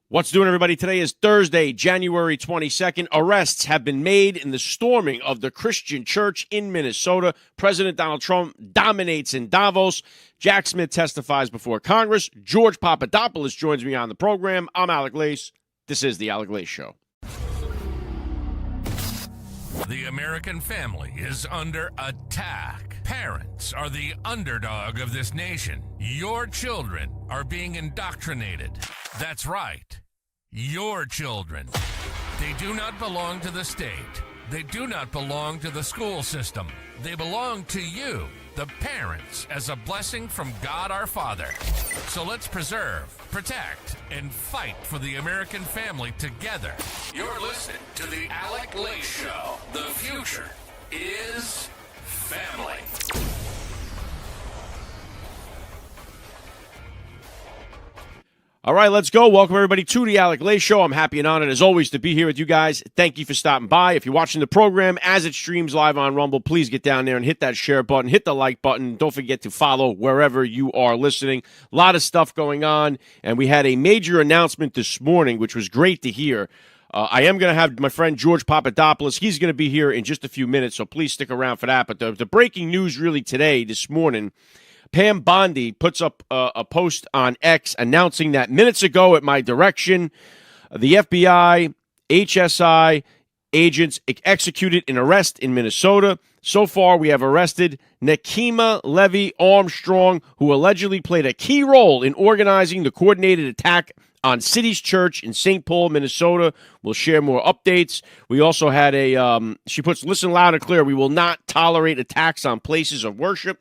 What's doing, everybody? Today is Thursday, January 22nd. Arrests have been made in the storming of the Christian church in Minnesota. President Donald Trump dominates in Davos. Jack Smith testifies before Congress. George Papadopoulos joins me on the program. I'm AlecLace. This is the AlecLace Show. The American family is under attack. Parents are the underdog of this nation. Your children are being indoctrinated. That's right. Your children. They do not belong to the state. They do not belong to the school system. They belong to you, the parents, as a blessing from God our Father. So let's preserve, protect, and fight for the American family together. You're listening to the AlecLace Show. The future is family. All right, let's go. Welcome, everybody, to the AlecLace Show. I'm happy and honored, as always, to be here with you guys. Thank you for stopping by. If you're watching the program as it streams live on Rumble, please get down there and hit that share button, hit the like button. Don't forget to follow wherever you are listening. A lot of stuff going on, and we had a major announcement this morning, which was great to hear. I am going to have my friend George Papadopoulos. He's going to be here in just a few minutes, so please stick around for that. But the breaking news really today, this morning, Pam Bondi puts up a post on X announcing that minutes ago at my direction, the FBI, HSI agents executed an arrest in Minnesota. So far, we have arrested Nekima Levy Armstrong, who allegedly played a key role in organizing the coordinated attack on City's Church in St. Paul, Minnesota. We'll share more updates. We also had she puts, listen loud and clear, we will not tolerate attacks on places of worship.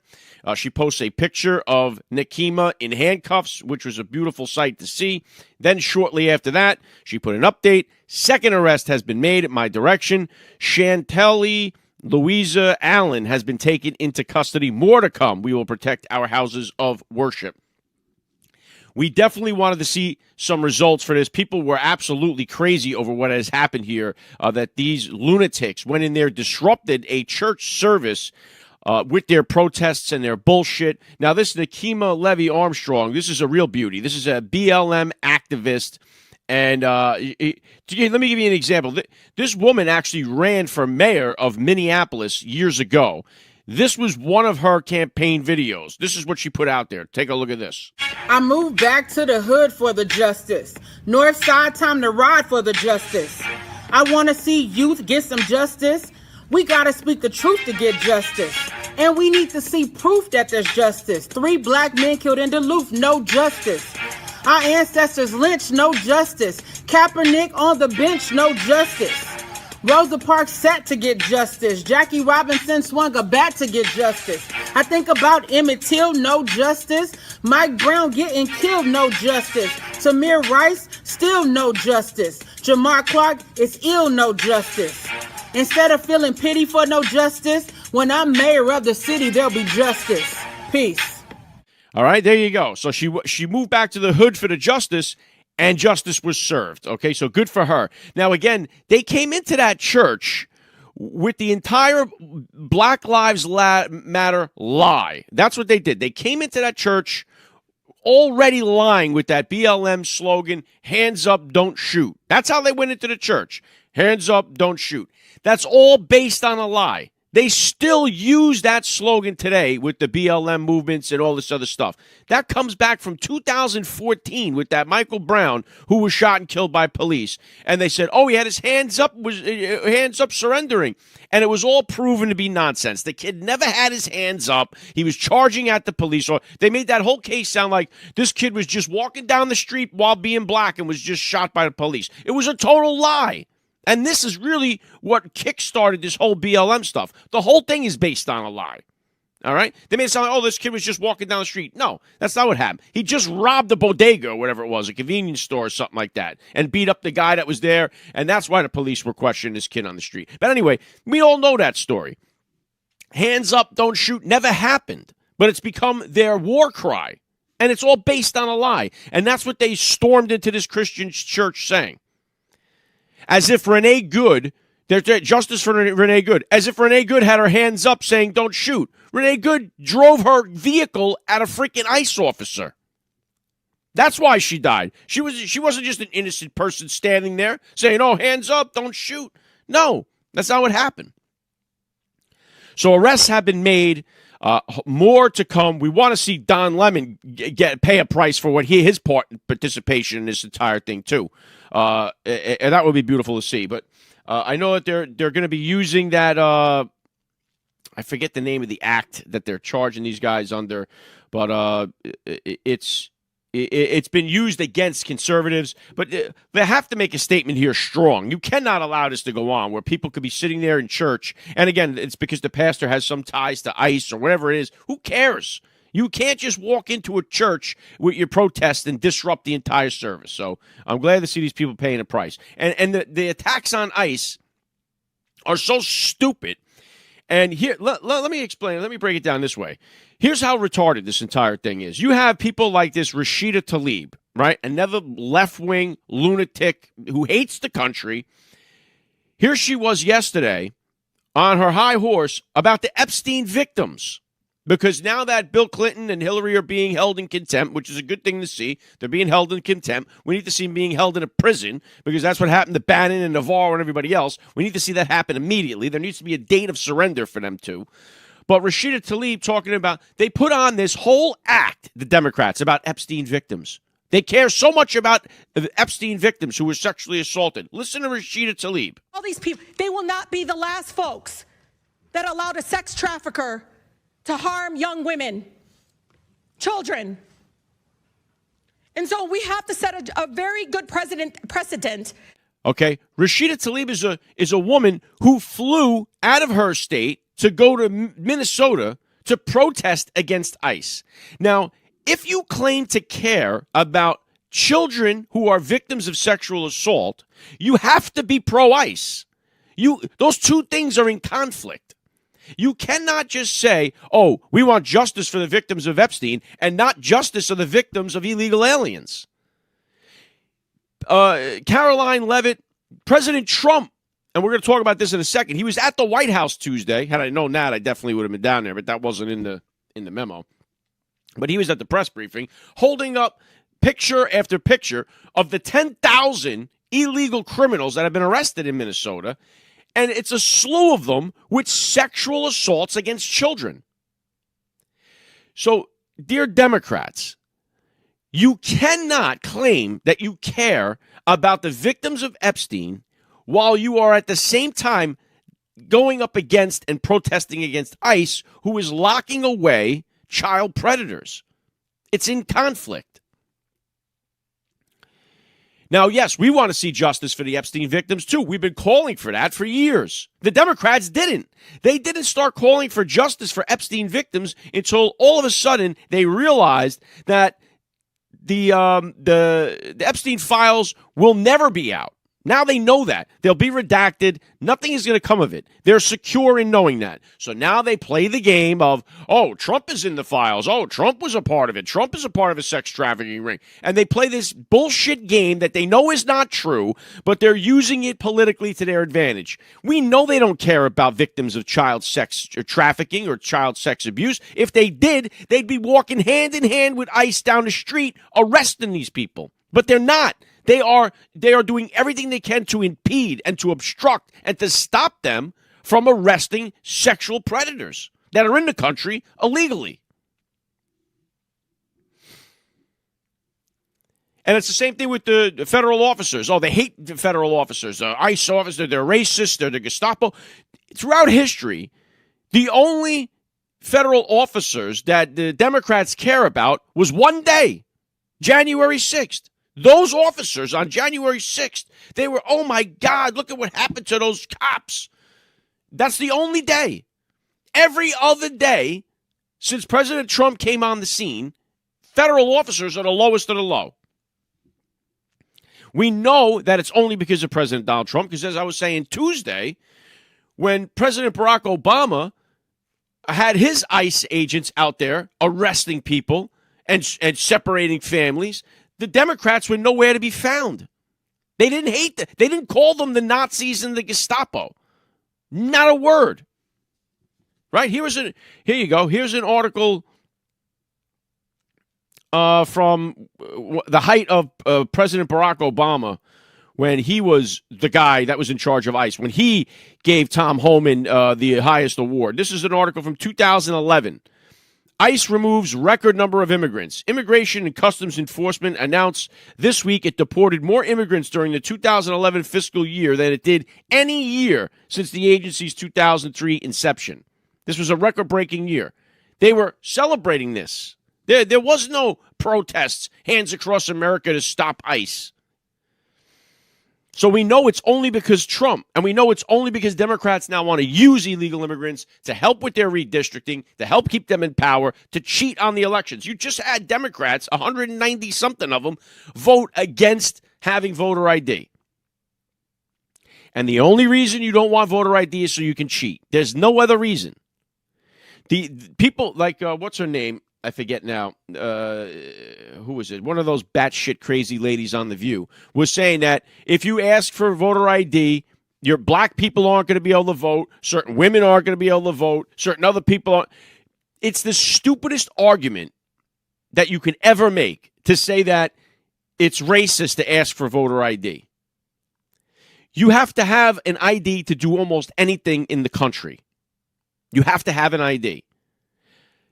She posts a picture of Nekima in handcuffs, which was a beautiful sight to see. Then shortly after that, she put an update. Second arrest has been made at my direction. Chantelly Louisa Allen has been taken into custody. More to come. We will protect our houses of worship. We definitely wanted to see some results for this. People were absolutely crazy over what has happened here, that these lunatics went in there, disrupted a church service with their protests and their bullshit. Now, this Nekima Levy Armstrong, this is a real beauty. This is a BLM activist. And let me give you an example. This woman actually ran for mayor of Minneapolis years ago. This was one of her campaign videos. This is what she put out there. Take a look at this. I moved back to the hood for the justice. North side, time to ride for the justice. I want to see youth get some justice. We got to speak the truth to get justice. And we need to see proof that there's justice. 3 black men killed in Duluth, no justice. Our ancestors lynched, no justice. Kaepernick on the bench, no justice. Rosa Parks sat to get justice. Jackie Robinson swung a bat to get justice. I think about Emmett Till, no justice. Mike Brown getting killed, no justice. Tamir Rice, still no justice. Jamar Clark is ill, no justice. Instead of feeling pity for no justice, when I'm mayor of the city, there'll be justice. Peace. All right, there you go. So she moved back to the hood for the justice, and justice was served. Okay, so good for her. Now, again, they came into that church with the entire Black Lives Matter lie. That's what they did. They came into that church already lying with that BLM slogan, hands up, don't shoot. That's how they went into the church. Hands up, don't shoot. That's all based on a lie. They still use that slogan today with the BLM movements and all this other stuff. That comes back from 2014 with that Michael Brown who was shot and killed by police. And they said, oh, he had his hands up surrendering. And it was all proven to be nonsense. The kid never had his hands up. He was charging at the police. Or they made that whole case sound like this kid was just walking down the street while being black and was just shot by the police. It was a total lie. And this is really what kickstarted this whole BLM stuff. The whole thing is based on a lie. All right? They made it sound like, oh, this kid was just walking down the street. No, that's not what happened. He just robbed a bodega or whatever it was, a convenience store or something like that, and beat up the guy that was there. And that's why the police were questioning this kid on the street. But anyway, we all know that story. Hands up, don't shoot never happened. But it's become their war cry. And it's all based on a lie. And that's what they stormed into this Christian church saying. As if Renee Good, there's justice for Renee Good, as if Renee Good had her hands up saying don't shoot. Renee Good drove her vehicle at a freaking ICE officer. That's why she died. She wasn't just an innocent person standing there saying, "Oh, hands up, don't shoot." No, that's not what happened. So arrests have been made. More to come. We want to see Don Lemon pay a price for what his participation in this entire thing too, and that would be beautiful to see. But I know that they're going to be using that. I forget the name of the act that they're charging these guys under, but it's been used against conservatives, but they have to make a statement here strong. You cannot allow this to go on where people could be sitting there in church. And again, it's because the pastor has some ties to ICE or whatever it is. Who cares? You can't just walk into a church with your protest and disrupt the entire service. So I'm glad to see these people paying a price. And the attacks on ICE are so stupid. And here, let me explain. Let me break it down this way. Here's how retarded this entire thing is. You have people like this Rashida Tlaib, right? Another left-wing lunatic who hates the country. Here she was yesterday on her high horse about the Epstein victims. Because now that Bill Clinton and Hillary are being held in contempt, which is a good thing to see, they're being held in contempt. We need to see them being held in a prison because that's what happened to Bannon and Navarro and everybody else. We need to see that happen immediately. There needs to be a date of surrender for them too. But Rashida Tlaib talking about, they put on this whole act, the Democrats, about Epstein victims. They care so much about Epstein victims who were sexually assaulted. Listen to Rashida Tlaib. All these people, they will not be the last folks that allowed a sex trafficker to harm young women, children. And so we have to set a very good precedent. Okay, Rashida Tlaib is a woman who flew out of her state to go to Minnesota to protest against ICE. Now, if you claim to care about children who are victims of sexual assault, you have to be pro-ICE. Those two things are in conflict. You cannot just say, "Oh, we want justice for the victims of Epstein," and not justice for the victims of illegal aliens. Caroline Leavitt, President Trump, and we're going to talk about this in a second. He was at the White House Tuesday. Had I known that, I definitely would have been down there, but that wasn't in the memo. But he was at the press briefing, holding up picture after picture of the 10,000 illegal criminals that have been arrested in Minnesota. And it's a slew of them with sexual assaults against children. So, dear Democrats, you cannot claim that you care about the victims of Epstein while you are at the same time going up against and protesting against ICE, who is locking away child predators. It's in conflict. Now, yes, we want to see justice for the Epstein victims, too. We've been calling for that for years. The Democrats didn't. They didn't start calling for justice for Epstein victims until all of a sudden they realized that the Epstein files will never be out. Now they know that. They'll be redacted. Nothing is going to come of it. They're secure in knowing that. So now they play the game of, "Oh, Trump is in the files. Oh, Trump was a part of it. Trump is a part of a sex trafficking ring." And they play this bullshit game that they know is not true, but they're using it politically to their advantage. We know they don't care about victims of child sex trafficking or child sex abuse. If they did, they'd be walking hand in hand with ICE down the street arresting these people. But they're not. They are doing everything they can to impede and to obstruct and to stop them from arresting sexual predators that are in the country illegally. And it's the same thing with the federal officers. Oh, they hate the federal officers. ICE officers, they're racist, they're the Gestapo. Throughout history, the only federal officers that the Democrats care about was one day, January 6th. Those officers on January 6th, they were, "Oh my God, look at what happened to those cops." That's the only day. Every other day since President Trump came on the scene, federal officers are the lowest of the low. We know that it's only because of President Donald Trump, because as I was saying Tuesday, when President Barack Obama had his ICE agents out there arresting people and separating families, the Democrats were nowhere to be found. They didn't hate them. They didn't call them the Nazis and the Gestapo. Not a word. Right? Here you go. Here's an article from the height of President Barack Obama, when he was the guy that was in charge of ICE, when he gave Tom Homan the highest award. This is an article from 2011. ICE removes record number of immigrants. Immigration and Customs Enforcement announced this week it deported more immigrants during the 2011 fiscal year than it did any year since the agency's 2003 inception. This was a record-breaking year. They were celebrating this. There was no protests, hands across America to stop ICE. So we know it's only because Trump, and we know it's only because Democrats now want to use illegal immigrants to help with their redistricting, to help keep them in power, to cheat on the elections. You just had Democrats, 190-something of them, vote against having voter ID. And the only reason you don't want voter ID is so you can cheat. There's no other reason. The people like, what's her name? I forget now. Who was it? One of those batshit crazy ladies on The View was saying that if you ask for voter ID, your black people aren't going to be able to vote. Certain women aren't going to be able to vote. Certain other people aren't. It's the stupidest argument that you can ever make to say that it's racist to ask for voter ID. You have to have an ID to do almost anything in the country. You have to have an ID.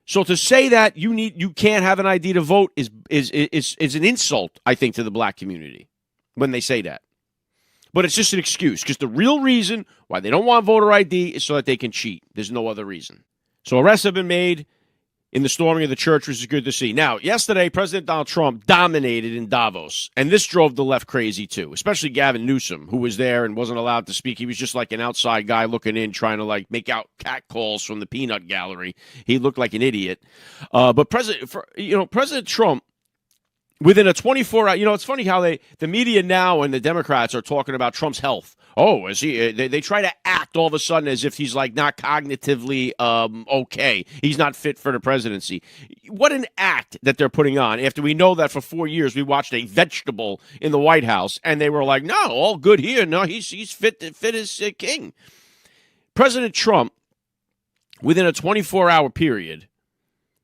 So to say that you can't have an ID to vote is an insult, I think, to the black community when they say that. But it's just an excuse, because the real reason why they don't want voter ID is so that they can cheat. There's no other reason. So arrests have been made in the storming of the church, which is good to see. Now, yesterday, President Donald Trump dominated in Davos, and this drove the left crazy too, especially Gavin Newsom, who was there and wasn't allowed to speak. He was just like an outside guy looking in, trying to like make out cat calls from the peanut gallery. He looked like an idiot. But President Trump, within a 24-hour, it's funny how the media now and the Democrats are talking about Trump's health. Oh, is he? They try to act all of a sudden as if he's like not cognitively okay. He's not fit for the presidency. What an act that they're putting on after we know that for 4 years we watched a vegetable in the White House and they were like, no, all good here. No, he's fit as a king. President Trump, within a 24-hour period,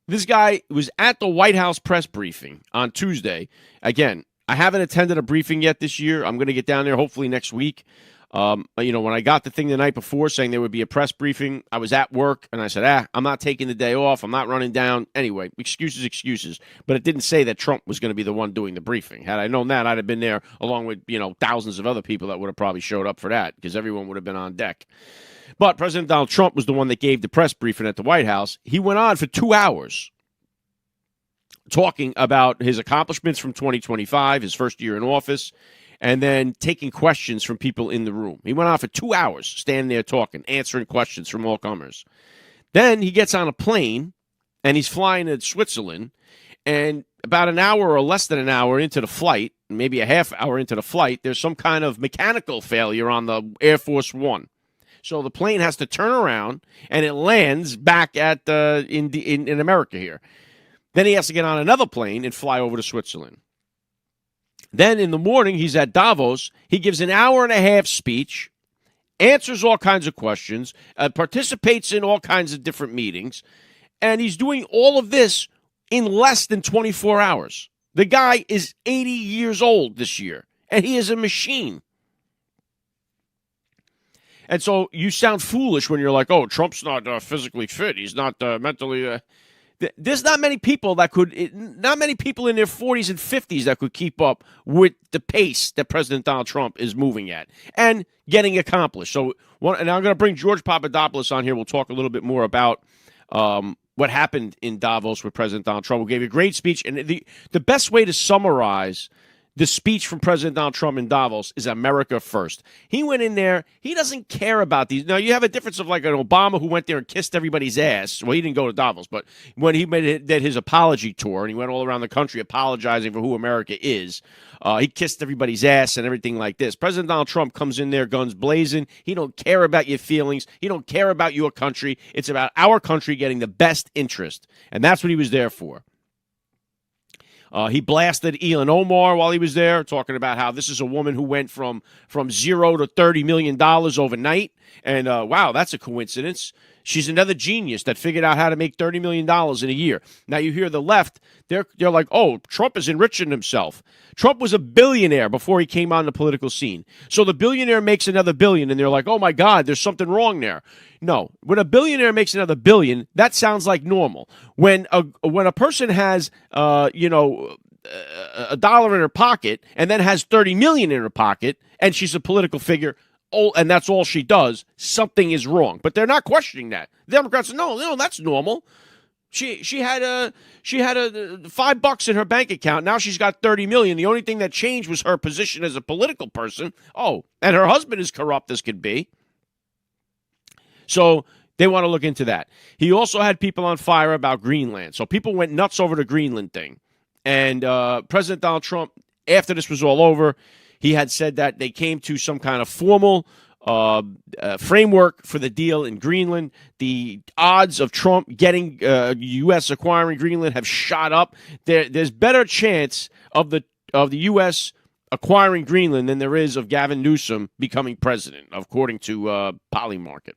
this guy was at the White House press briefing on Tuesday. Again, I haven't attended a briefing yet this year. I'm going to get down there hopefully next week. When I got the thing the night before saying there would be a press briefing, I was at work and I said, I'm not taking the day off. I'm not running down. Anyway, excuses. But it didn't say that Trump was going to be the one doing the briefing. Had I known that, I'd have been there along with, thousands of other people that would have probably showed up for that because everyone would have been on deck. But President Donald Trump was the one that gave the press briefing at the White House. He went on for 2 hours talking about his accomplishments from 2025, his first year in office, and then taking questions from people in the room. He went on for 2 hours, standing there talking, answering questions from all comers. Then he gets on a plane, and he's flying to Switzerland, and about an hour or less than an hour into the flight, maybe a half hour into the flight, there's some kind of mechanical failure on the Air Force One. So the plane has to turn around, and it lands back at in America here. Then he has to get on another plane and fly over to Switzerland. Then in the morning, he's at Davos. He gives an hour-and-a-half speech, answers all kinds of questions, participates in all kinds of different meetings, and he's doing all of this in less than 24 hours. The guy is 80 years old this year, and he is a machine. And so you sound foolish when you're like, oh, Trump's not physically fit. He's not mentally... There's not many people in their 40s and 50s that could keep up with the pace that President Donald Trump is moving at and getting accomplished. And I'm going to bring George Papadopoulos on here. We'll talk a little bit more about what happened in Davos with President Donald Trump, who gave a great speech. And the best way to summarize the speech from President Donald Trump in Davos is America first. He went in there. He doesn't care about these. Now, you have a difference of like an Obama who went there and kissed everybody's ass. Well, he didn't go to Davos, but when he did his apology tour and he went all around the country apologizing for who America is, he kissed everybody's ass and everything like this. President Donald Trump comes in there, guns blazing. He don't care about your feelings. He don't care about your country. It's about our country getting the best interest, and that's what he was there for. He blasted Elon Omar while he was there, talking about how this is a woman who went from $0 to $30 million overnight. And, wow, that's a coincidence. She's another genius that figured out how to make $30 million in a year. Now you hear the left, they're like, oh, Trump is enriching himself. Trump was a billionaire before he came on the political scene. So the billionaire makes another billion, and they're like, oh my God, there's something wrong there. No, when a billionaire makes another billion, that sounds like normal. When a person has, $1 in her pocket and then has 30 million in her pocket, and she's a political figure, and that's all she does, something is wrong. But they're not questioning that. The Democrats say, no, that's normal. She had a $5 in her bank account. Now she's got 30 million. The only thing that changed was her position as a political person. Oh, and her husband is corrupt as could be. So they want to look into that. He also had people on fire about Greenland. So people went nuts over the Greenland thing. And President Donald Trump, after this was all over, he had said that they came to some kind of formal framework for the deal in Greenland. The odds of Trump getting U.S. acquiring Greenland have shot up. There's better chance of the U.S. acquiring Greenland than there is of Gavin Newsom becoming president, according to Polymarket.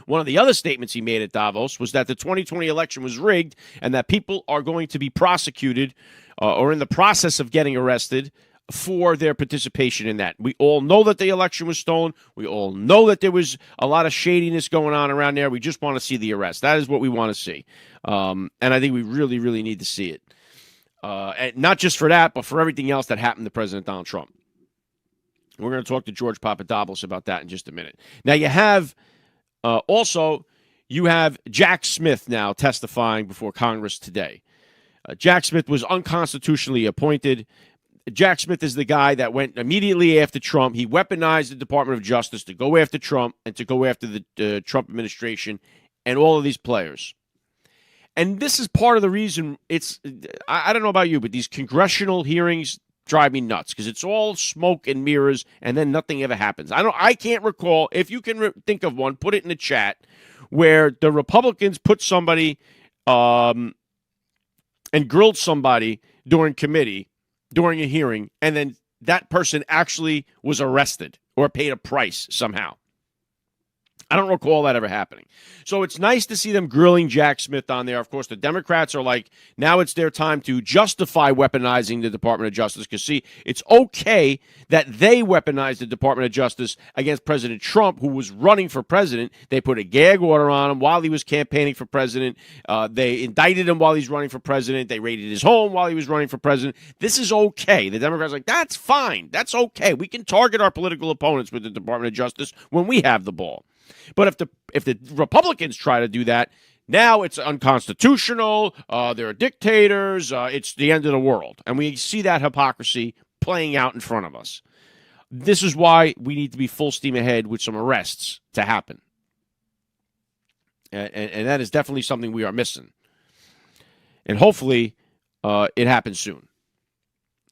One of the other statements he made at Davos was that the 2020 election was rigged and that people are going to be prosecuted or in the process of getting arrested for their participation in that. We all know that the election was stolen. We all know that there was a lot of shadiness going on around there. We just want to see the arrest. That is what we want to see. And I think we really, really need to see it. And not just for that, but for everything else that happened to President Donald Trump. We're going to talk to George Papadopoulos about that in just a minute. Now, you have you have Jack Smith now testifying before Congress today. Jack Smith was unconstitutionally appointed. Jack Smith is the guy that went immediately after Trump. He weaponized the Department of Justice to go after Trump and to go after the Trump administration and all of these players. And this is part of the reason I don't know about you, but these congressional hearings drive me nuts because it's all smoke and mirrors and then nothing ever happens. I can't recall. If you can think of one, put it in the chat where the Republicans put somebody and grilled somebody during committee, during a hearing, and then that person actually was arrested or paid a price somehow. I don't recall that ever happening. So it's nice to see them grilling Jack Smith on there. Of course, the Democrats are like, now it's their time to justify weaponizing the Department of Justice. Because, see, it's okay that they weaponized the Department of Justice against President Trump, who was running for president. They put a gag order on him while he was campaigning for president. They indicted him while he's running for president. They raided his home while he was running for president. This is okay. The Democrats are like, that's fine. That's okay. We can target our political opponents with the Department of Justice when we have the ball. But if the Republicans try to do that, now it's unconstitutional. They're dictators. It's the end of the world. And we see that hypocrisy playing out in front of us. This is why we need to be full steam ahead with some arrests to happen. And that is definitely something we are missing. And hopefully it happens soon.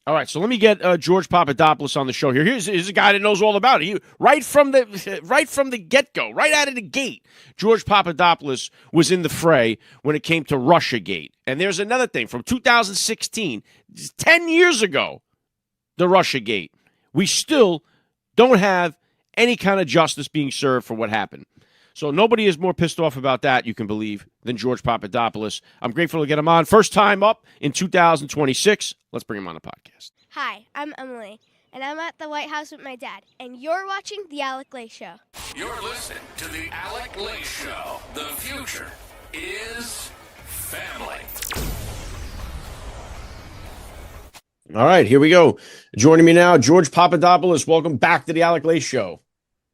All right, so let me get George Papadopoulos on the show here. Here's a guy that knows all about it. Right from the get-go, right out of the gate, George Papadopoulos was in the fray when it came to Russiagate. And there's another thing from 2016, 10 years ago, the Russiagate. We still don't have any kind of justice being served for what happened. So nobody is more pissed off about that, you can believe, than George Papadopoulos. I'm grateful to get him on. First time up in 2026. Let's bring him on the podcast. Hi, I'm Emily, and I'm at the White House with my dad, and you're watching The AlecLace Show. You're listening to The AlecLace Show. The future is family. All right, here we go. Joining me now, George Papadopoulos. Welcome back to The AlecLace Show.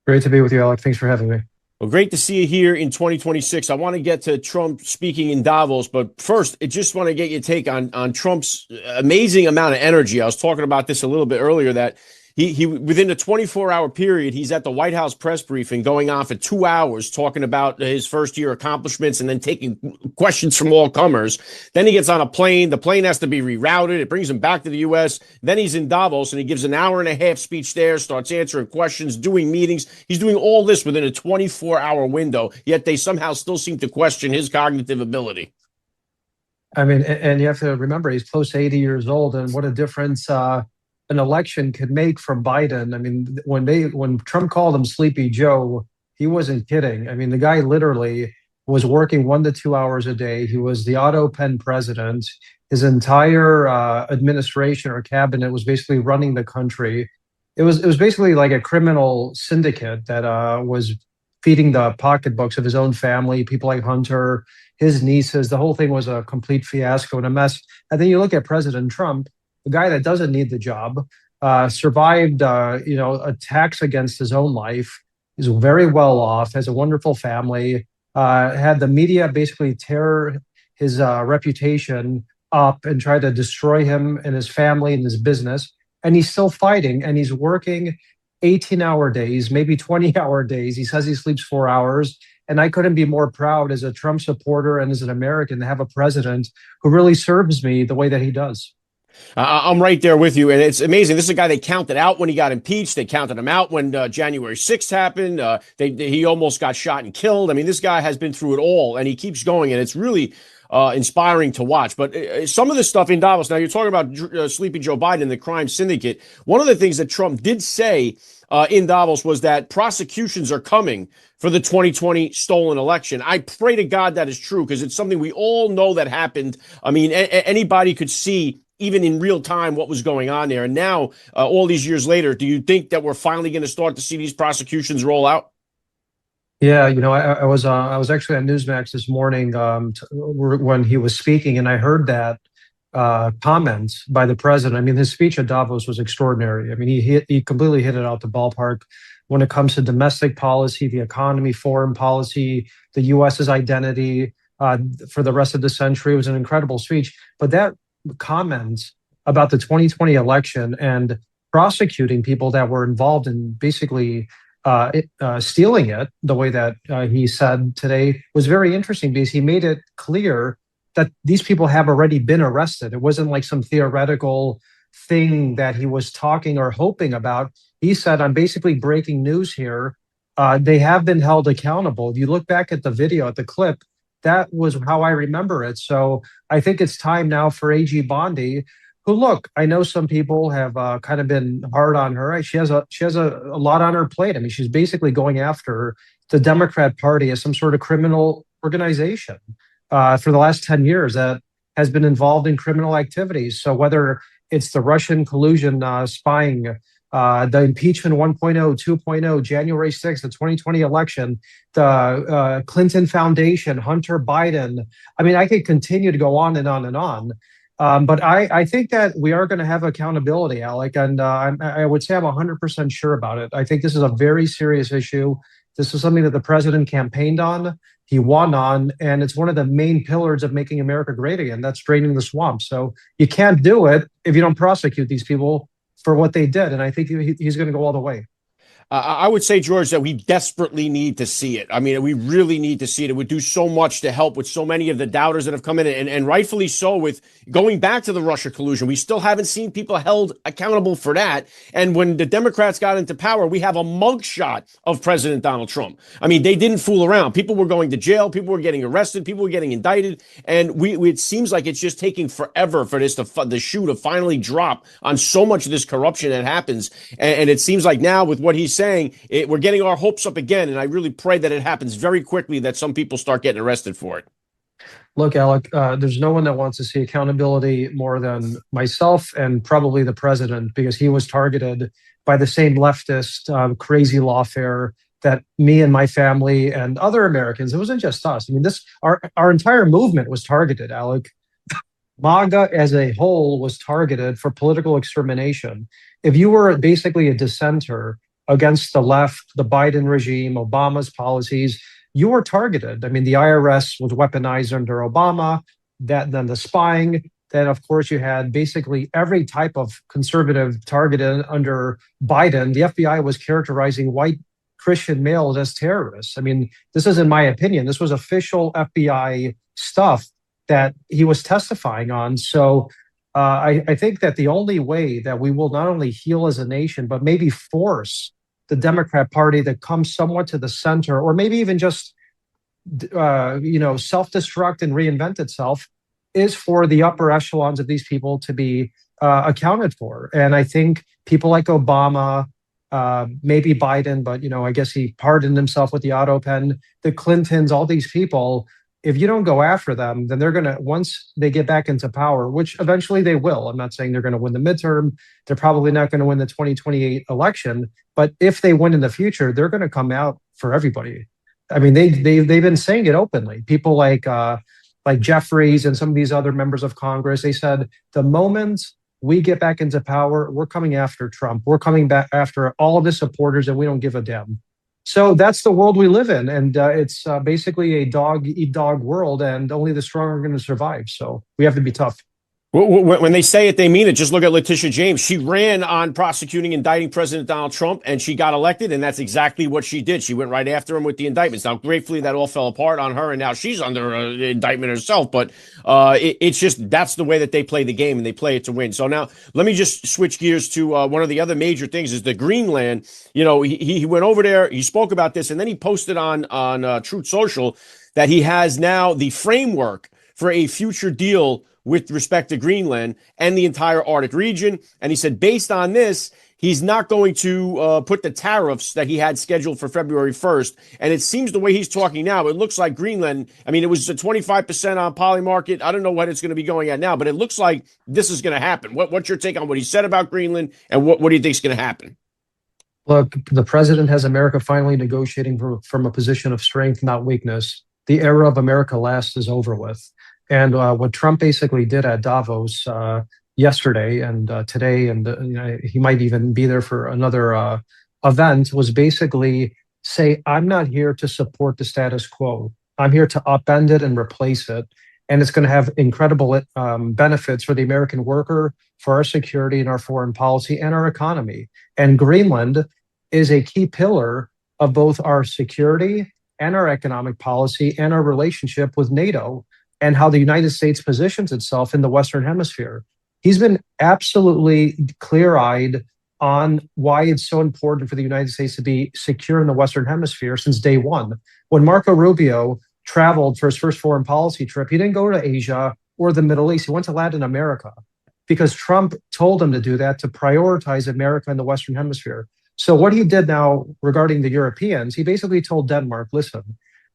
Great to be with you, Alec. Thanks for having me. Well, great to see you here in 2026. I want to get to Trump speaking in Davos, but first, I just want to get your take on Trump's amazing amount of energy. I was talking about this a little bit earlier, that he within a 24-hour period, he's at the White House press briefing going on for 2 hours talking about his first-year accomplishments and then taking questions from all comers. Then he gets on a plane. The plane has to be rerouted. It brings him back to the U.S. Then he's in Davos, and he gives an hour-and-a-half speech there, starts answering questions, doing meetings. He's doing all this within a 24-hour window, yet they somehow still seem to question his cognitive ability. I mean, and you have to remember, he's close to 80 years old, and what a difference an election could make for Biden. I mean, when Trump called him Sleepy Joe, he wasn't kidding. I mean, the guy literally was working 1 to 2 hours a day. He was the auto pen president. His entire administration or cabinet was basically running the country. It was basically like a criminal syndicate that was feeding the pocketbooks of his own family, people like Hunter, his nieces. The whole thing was a complete fiasco and a mess. And then you look at President Trump, the guy that doesn't need the job, survived, attacks against his own life. He's very well off, has a wonderful family, had the media basically tear his reputation up and try to destroy him and his family and his business. And he's still fighting, and he's working 18-hour days, maybe 20-hour days. He says he sleeps 4 hours. And I couldn't be more proud as a Trump supporter and as an American to have a president who really serves me the way that he does. I'm right there with you. And it's amazing. This is a guy they counted out when he got impeached. They counted him out when January 6th happened. He almost got shot and killed. I mean, this guy has been through it all, and he keeps going. And it's really inspiring to watch. But some of the stuff in Davos, now you're talking about Sleepy Joe Biden, the crime syndicate. One of the things that Trump did say in Davos was that prosecutions are coming for the 2020 stolen election. I pray to God that is true, because it's something we all know that happened. I mean, anybody could see even in real time what was going on there. And now, all these years later, do you think that we're finally going to start to see these prosecutions roll out? Yeah, I was actually on Newsmax this morning when he was speaking, and I heard that comment by the president. I mean, his speech at Davos was extraordinary. I mean, he completely hit it out the ballpark when it comes to domestic policy, the economy, foreign policy, the U.S.'s identity for the rest of the century. It was an incredible speech. But that comment about the 2020 election and prosecuting people that were involved in basically stealing it, the way that he said today, was very interesting, because he made it clear that these people have already been arrested. It wasn't like some theoretical thing that he was talking or hoping about. He said, I'm basically breaking news here. They have been held accountable. If you look back at the video, at the clip, that was how I remember it. So I think it's time now for AG Bondi, who, look, I know some people have kind of been hard on her. She has a lot on her plate. I mean, she's basically going after the Democrat Party as some sort of criminal organization for the last 10 years that has been involved in criminal activities. So whether it's the Russian collusion, spying, the impeachment 1.0, 2.0, January 6th, the 2020 election, the Clinton Foundation, Hunter Biden. I mean, I could continue to go on and on and on. But I think that we are going to have accountability, Alec, and I would say I'm 100% sure about it. I think this is a very serious issue. This is something that the president campaigned on, he won on, and it's one of the main pillars of making America great again. That's draining the swamp. So you can't do it if you don't prosecute these people for what they did. And I think he's going to go all the way. I would say, George, that we desperately need to see it. I mean, we really need to see it. It would do so much to help with so many of the doubters that have come in, and rightfully so, with going back to the Russia collusion. We still haven't seen people held accountable for that. And when the Democrats got into power, we have a mugshot of President Donald Trump. I mean, they didn't fool around. People were going to jail. People were getting arrested. People were getting indicted. And it seems like it's just taking forever for the shoe to finally drop on so much of this corruption that happens. And it seems like now, with what he's saying, we're getting our hopes up again, and I really pray that it happens very quickly, that some people start getting arrested for it. Look, Alec, there's no one that wants to see accountability more than myself and probably the president, because he was targeted by the same leftist crazy lawfare that me and my family and other Americans, it wasn't just us. I mean, our entire movement was targeted, Alec. MAGA as a whole was targeted for political extermination. If you were basically a dissenter against the left, the Biden regime, Obama's policies, you were targeted. I mean, the IRS was weaponized under Obama, then the spying, then of course you had basically every type of conservative targeted under Biden. The FBI was characterizing white Christian males as terrorists. I mean, this is, in my opinion, this was official FBI stuff that he was testifying on. So I think that the only way that we will not only heal as a nation, but maybe force the Democrat Party that comes somewhat to the center, or maybe even just, self-destruct and reinvent itself, is for the upper echelons of these people to be accounted for. And I think people like Obama, maybe Biden, but I guess he pardoned himself with the auto pen. The Clintons, all these people. If you don't go after them, then they're gonna once they get back into power, which eventually they will. I'm not saying they're going to win the midterm. They're probably not going to win the 2028 election, but if they win in the future, they're going to come out for everybody. I mean, they've been saying it openly. People like Jeffries and some of these other members of Congress, they said the moment we get back into power, we're coming after Trump. We're coming back after all of his supporters, and we don't give a damn. So that's the world we live in, and it's basically a dog-eat-dog world, and only the strong are going to survive. So we have to be tough. When they say it, they mean it. Just look at Letitia James. She ran on prosecuting, indicting President Donald Trump, and she got elected, and that's exactly what she did. She went right after him with the indictments. Now, gratefully, that all fell apart on her, and now she's under indictment herself. But it's just that's the way that they play the game, and they play it to win. So now let me just switch gears to one of the other major things is the Greenland. He went over there, he spoke about this, and then he posted on Truth Social that he has now the framework for a future deal with respect to Greenland and the entire Arctic region. And he said, based on this, he's not going to put the tariffs that he had scheduled for February 1st. And it seems the way he's talking now, it looks like Greenland, I mean, it was a 25% on poly market. I don't know what it's going to be going at now, but it looks like this is going to happen. What's your take on what he said about Greenland, and what do you think is going to happen? Look, the president has America finally negotiating from a position of strength, not weakness. The era of America last is over with. And what Trump basically did at Davos yesterday and today, and he might even be there for another event, was basically say, I'm not here to support the status quo. I'm here to upend it and replace it. And it's going to have incredible benefits for the American worker, for our security and our foreign policy and our economy. And Greenland is a key pillar of both our security and our economic policy and our relationship with NATO, and how the United States positions itself in the Western Hemisphere. He's been absolutely clear-eyed on why it's so important for the United States to be secure in the Western Hemisphere since day one. When Marco Rubio traveled for his first foreign policy trip, he didn't go to Asia or the Middle East. He went to Latin America because Trump told him to do that, to prioritize America in the Western Hemisphere. So what he did now regarding the Europeans, he basically told Denmark, listen,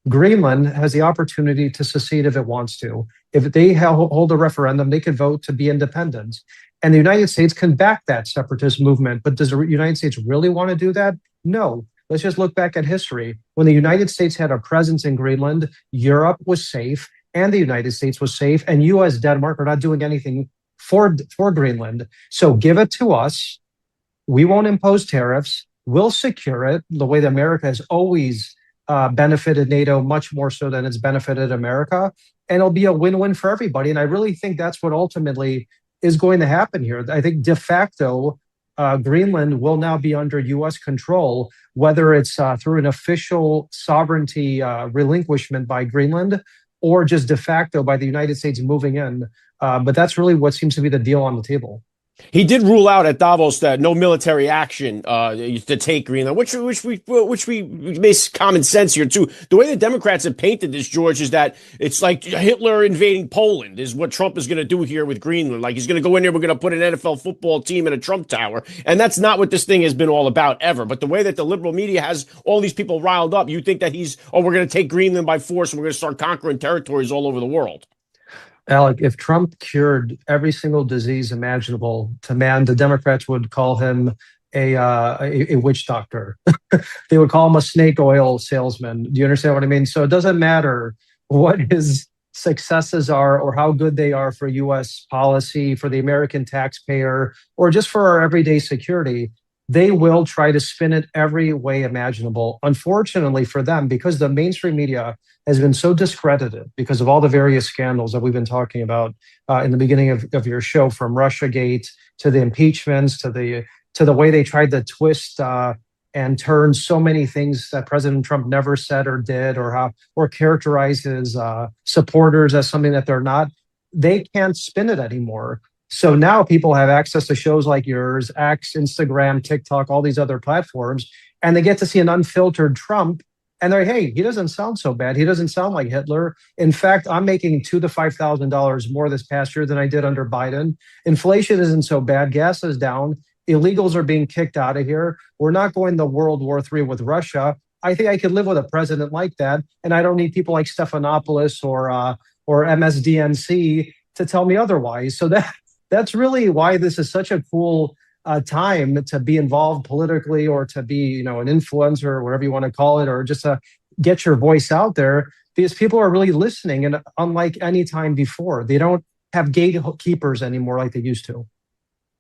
Greenland has the opportunity to secede if it wants to. If they hold a referendum, they could vote to be independent. And the United States can back that separatist movement. But does the United States really want to do that? No. Let's just look back at history. When the United States had a presence in Greenland, Europe was safe and the United States was safe. And U.S., Denmark are not doing anything for Greenland. So give it to us. We won't impose tariffs. We'll secure it the way that America has always benefited NATO much more so than it's benefited America. And it'll be a win-win for everybody. And I really think that's what ultimately is going to happen here. I think de facto, Greenland will now be under U.S. control, whether it's through an official sovereignty relinquishment by Greenland or just de facto by the United States moving in. But that's really what seems to be the deal on the table. He did rule out at Davos that no military action to take Greenland, which makes common sense here too. The way the Democrats have painted this, George, is that it's like Hitler invading Poland is what Trump is going to do here with Greenland. Like he's going to go in there, we're going to put an NFL football team in a Trump tower, and that's not what this thing has been all about ever. But the way that the liberal media has all these people riled up, you think that we're going to take Greenland by force and we're going to start conquering territories all over the world. Alec, if Trump cured every single disease imaginable to man, the Democrats would call him a witch doctor. They would call him a snake oil salesman. Do you understand what I mean? So it doesn't matter what his successes are or how good they are for U.S. policy, for the American taxpayer, or just for our everyday security. They will try to spin it every way imaginable. Unfortunately for them, because the mainstream media has been so discredited because of all the various scandals that we've been talking about in the beginning of your show, from Russiagate to the impeachments to the way they tried to twist and turn so many things that President Trump never said or did, or characterize his supporters as something that they're not. They can't spin it anymore. So now people have access to shows like yours, X, Instagram, TikTok, all these other platforms, and they get to see an unfiltered Trump. And they're, hey, he doesn't sound so bad. He doesn't sound like Hitler. In fact, I'm making $2,000 to $5,000 more this past year than I did under Biden. Inflation isn't so bad. Gas is down. Illegals are being kicked out of here. We're not going to World War III with Russia. I think I could live with a president like that, and I don't need people like Stephanopoulos or MSDNC to tell me otherwise. So that's really why this is such a cool time to be involved politically, or to be, you know, an influencer, or whatever you want to call it, or just to get your voice out there, because people are really listening. And unlike any time before, they don't have gatekeepers anymore like they used to.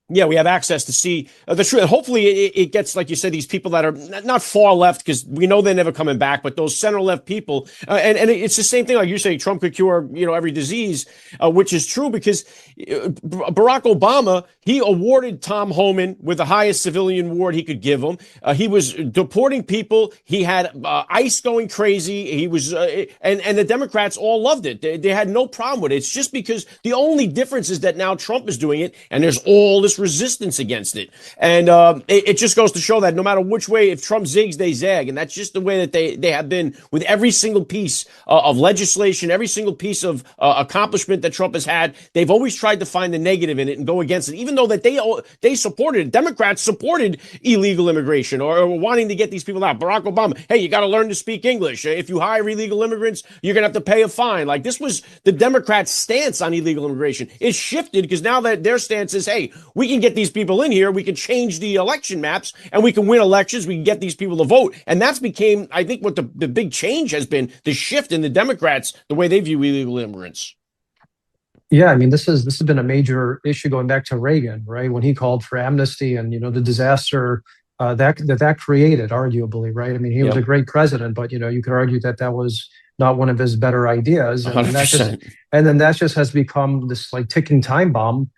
Yeah, we have access to see the truth. Hopefully, it gets, like you said, these people that are not far left, because we know they're never coming back, but those center left people. And it's the same thing, like you say, Trump could cure, you know, every disease, which is true, because Barack Obama, he awarded Tom Homan with the highest civilian award he could give him. He was deporting people. He had ICE going crazy. He was, and the Democrats all loved it. They had no problem with it. It's just because the only difference is that now Trump is doing it, and there's all this resistance against it. And it just goes to show that no matter which way, if Trump zigs, they zag. And that's just the way that they have been with every single piece of legislation, every single piece of accomplishment that Trump has had. They've always tried to find the negative in it and go against it, even though that they supported, Democrats supported illegal immigration, or wanting to get these people out. Barack Obama, hey, you got to learn to speak English. If you hire illegal immigrants, you're going to have to pay a fine. Like, this was the Democrats' stance on illegal immigration. It shifted because now that their stance is, hey, we can get these people in here, we can change the election maps, and we can win elections, we can get these people to vote. And that's became, I think, what the big change has been, the shift in the Democrats, the way they view illegal immigrants. Yeah, I mean, this has been a major issue going back to Reagan, right? When he called for amnesty, and, you know, the disaster that created, arguably, right? I mean, he was a great president, but, you know, you could argue that that was not one of his better ideas. And then that just has become this like ticking time bomb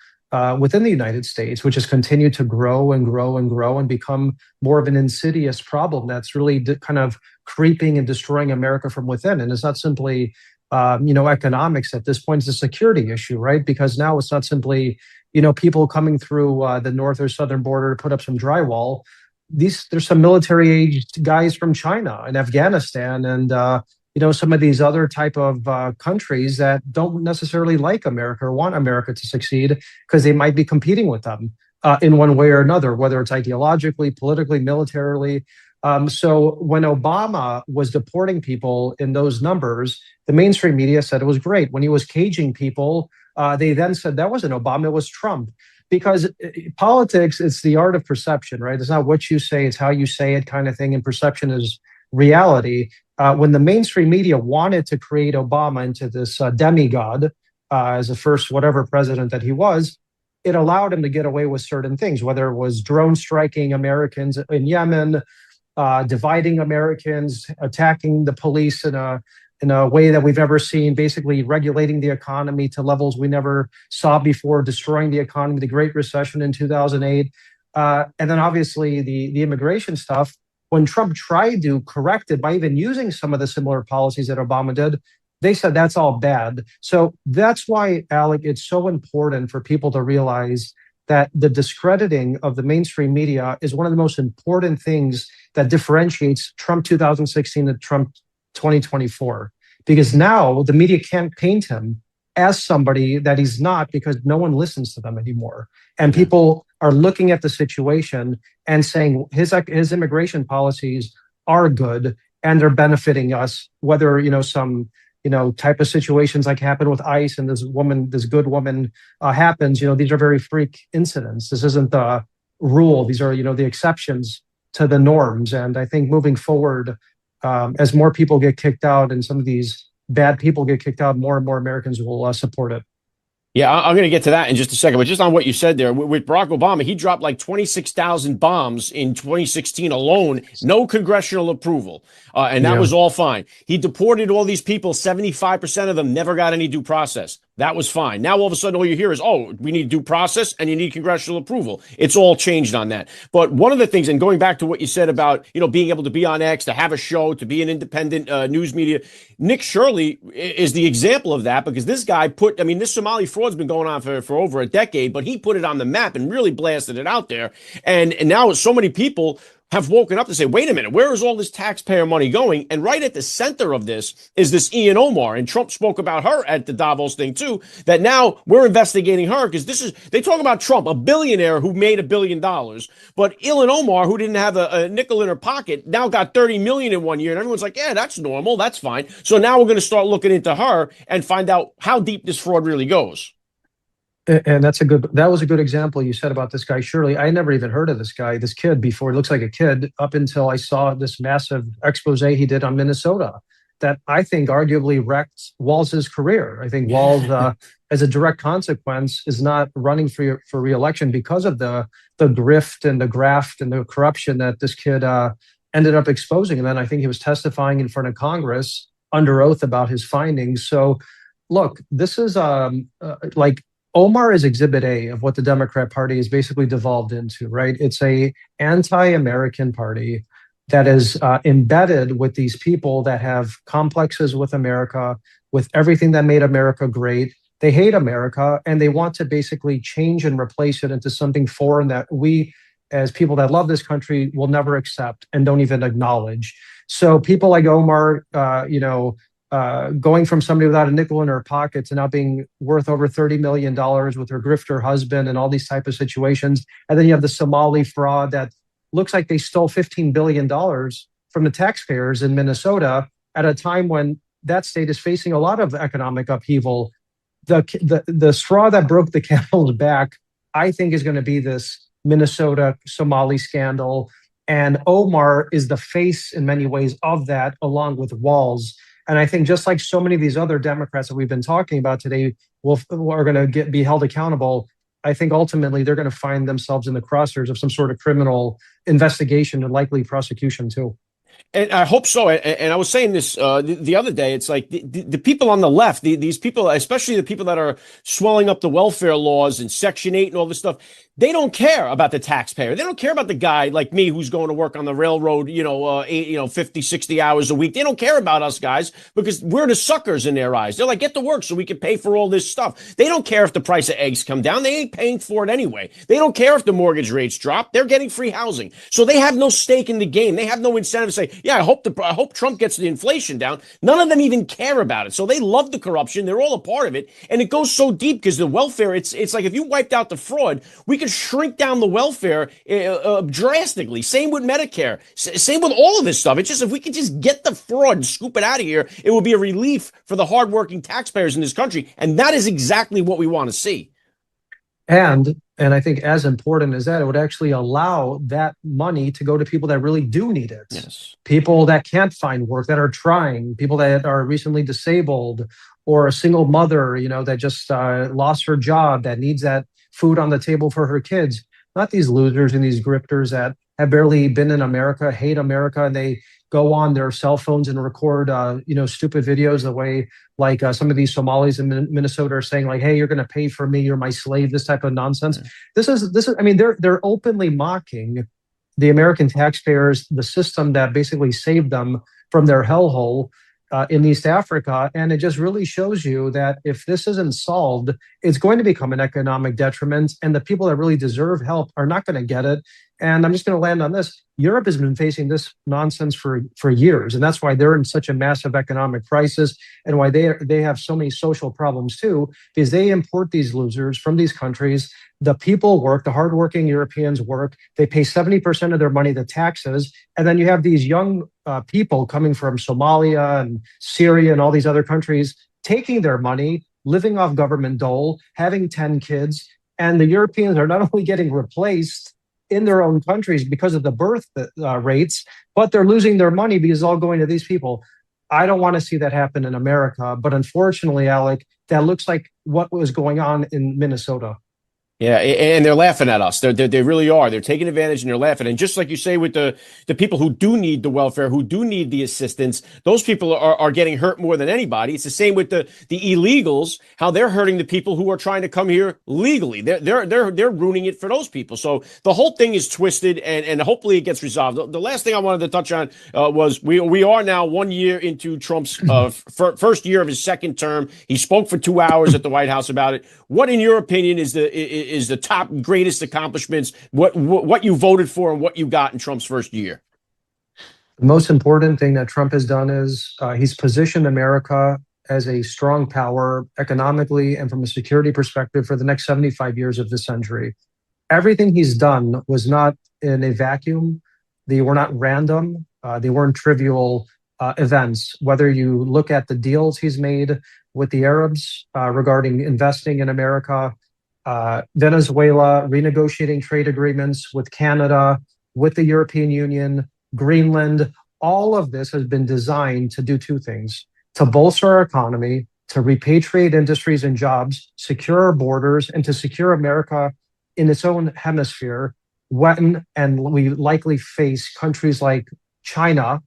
within the United States, which has continued to grow and grow and grow and become more of an insidious problem that's really kind of creeping and destroying America from within. And it's not simply, you know, economics at this point. It's a security issue, right? Because now it's not simply, you know, people coming through the north or southern border to put up some drywall. There's some military-aged guys from China and Afghanistan and you know, some of these other type of countries that don't necessarily like America or want America to succeed, because they might be competing with them in one way or another, whether it's ideologically, politically, militarily. So when Obama was deporting people in those numbers, the mainstream media said it was great. When he was caging people, they then said that wasn't Obama, it was Trump. Because politics, it's the art of perception, right? It's not what you say, it's how you say it, kind of thing. And perception is reality. When the mainstream media wanted to create Obama into this demigod as the first whatever president that he was, it allowed him to get away with certain things, whether it was drone striking Americans in Yemen, dividing Americans, attacking the police in a way that we've never seen, basically regulating the economy to levels we never saw before, destroying the economy, the Great Recession in 2008. And then obviously the immigration stuff. When Trump tried to correct it by even using some of the similar policies that Obama did, they said that's all bad. So that's why, Alec, it's so important for people to realize that the discrediting of the mainstream media is one of the most important things that differentiates Trump 2016 to Trump 2024. Because now the media can't paint him as somebody that he's not, because no one listens to them anymore. And people are looking at the situation and saying his immigration policies are good and they're benefiting us, whether, you know, some, you know, type of situations like happened with ICE and this good woman happens, you know, these are very freak incidents. This isn't the rule. These are, you know, the exceptions to the norms. And I think moving forward, as more people get kicked out and some of these bad people get kicked out, more and more Americans will support it. Yeah, I'm going to get to that in just a second. But just on what you said there, with Barack Obama, he dropped like 26,000 bombs in 2016 alone, no congressional approval. And that was all fine. He deported all these people. 75% of them never got any due process. That was fine. Now, all of a sudden, all you hear is, oh, we need due process and you need congressional approval. It's all changed on that. But one of the things, and going back to what you said about, you know, being able to be on X, to have a show, to be an independent news media, Nick Shirley is the example of that, because this guy put, I mean, this Somali fraud's been going on for over a decade, but he put it on the map and really blasted it out there. And now so many people have woken up to say, wait a minute, where is all this taxpayer money going? And right at the center of this is this Ian Omar. And Trump spoke about her at the Davos thing too, that now we're investigating her because they talk about Trump, a billionaire who made $1 billion. But Ian Omar, who didn't have a nickel in her pocket, now got 30 million in 1 year. And everyone's like, yeah, that's normal. That's fine. So now we're going to start looking into her and find out how deep this fraud really goes. And that was a good example you said about this guy. Shirley, I never even heard of this guy, this kid before. It looks like a kid up until I saw this massive expose he did on Minnesota that I think arguably wrecked Walz's career. I think Walz, as a direct consequence, is not running for re-election because of the grift and the graft and the corruption that this kid ended up exposing. And then I think he was testifying in front of Congress under oath about his findings. So look, this is like Omar is exhibit A of what the Democrat Party is basically devolved into, right? It's a anti-American party that is embedded with these people that have complexes with America, with everything that made America great. They hate America and they want to basically change and replace it into something foreign that we, as people that love this country, will never accept and don't even acknowledge. So people like Omar, going from somebody without a nickel in her pocket to now being worth over $30 million with her grifter husband and all these type of situations. And then you have the Somali fraud that looks like they stole $15 billion from the taxpayers in Minnesota at a time when that state is facing a lot of economic upheaval. The straw that broke the camel's back, I think, is going to be this Minnesota Somali scandal. And Omar is the face in many ways of that, along with Walz. And I think just like so many of these other Democrats that we've been talking about today are going to be held accountable, I think ultimately they're going to find themselves in the crosshairs of some sort of criminal investigation and likely prosecution too. And I hope so. And I was saying this the other day. It's like the people on the left, these people, especially the people that are swelling up the welfare laws and Section 8 and all this stuff, they don't care about the taxpayer. They don't care about the guy like me who's going to work on the railroad, 50, 60 hours a week. They don't care about us guys because we're the suckers in their eyes. They're like, get to work so we can pay for all this stuff. They don't care if the price of eggs come down. They ain't paying for it anyway. They don't care if the mortgage rates drop. They're getting free housing. So they have no stake in the game. They have no incentive to say, yeah, I hope Trump gets the inflation down. None of them even care about it. So they love the corruption. They're all a part of it. And it goes so deep because the welfare, it's like if you wiped out the fraud, we could shrink down the welfare drastically. Same with Medicare. Same with all of this stuff. It's just if we could just get the fraud and scoop it out of here, it would be a relief for the hardworking taxpayers in this country. And that is exactly what we want to see. And I think as important as that, it would actually allow that money to go to people that really do need it. Yes. People that can't find work, that are trying, people that are recently disabled, or a single mother, that just lost her job, that needs that food on the table for her kids. Not these losers and these grifters that have barely been in America, hate America, and they go on their cell phones and record, stupid videos the way like some of these Somalis in Minnesota are saying, like, hey, you're going to pay for me, you're my slave, this type of nonsense. This is, I mean, they're openly mocking the American taxpayers, the system that basically saved them from their hellhole in East Africa. And it just really shows you that if this isn't solved, it's going to become an economic detriment. And the people that really deserve help are not going to get it. And I'm just going to land on this. Europe has been facing this nonsense for years. And that's why they're in such a massive economic crisis and why they have so many social problems too, because they import these losers from these countries. The people work, the hardworking Europeans work. They pay 70% of their money to taxes. And then you have these young people coming from Somalia and Syria and all these other countries, taking their money, living off government dole, having 10 kids. And the Europeans are not only getting replaced in their own countries because of the birth rates, but they're losing their money because it's all going to these people. I don't want to see that happen in America, but unfortunately, Alec, that looks like what was going on in Minnesota. Yeah, and they're laughing at us. They really are. They're taking advantage and they're laughing. And just like you say with the people who do need the welfare, who do need the assistance, those people are getting hurt more than anybody. It's the same with the illegals, how they're hurting the people who are trying to come here legally. They're ruining it for those people. So the whole thing is twisted, and hopefully it gets resolved. The last thing I wanted to touch on was we are now 1 year into Trump's first year of his second term. He spoke for 2 hours at the White House about it. What, in your opinion, is is the top greatest accomplishments, what you voted for and what you got in Trump's first year? The most important thing that Trump has done is he's positioned America as a strong power economically and from a security perspective for the next 75 years of the century. Everything he's done was not in a vacuum. They were not random. They weren't trivial events. Whether you look at the deals he's made with the Arabs regarding investing in America, Venezuela, renegotiating trade agreements with Canada, with the European Union, Greenland, all of this has been designed to do two things: to bolster our economy, to repatriate industries and jobs, secure our borders, and to secure America in its own hemisphere when and we likely face countries like China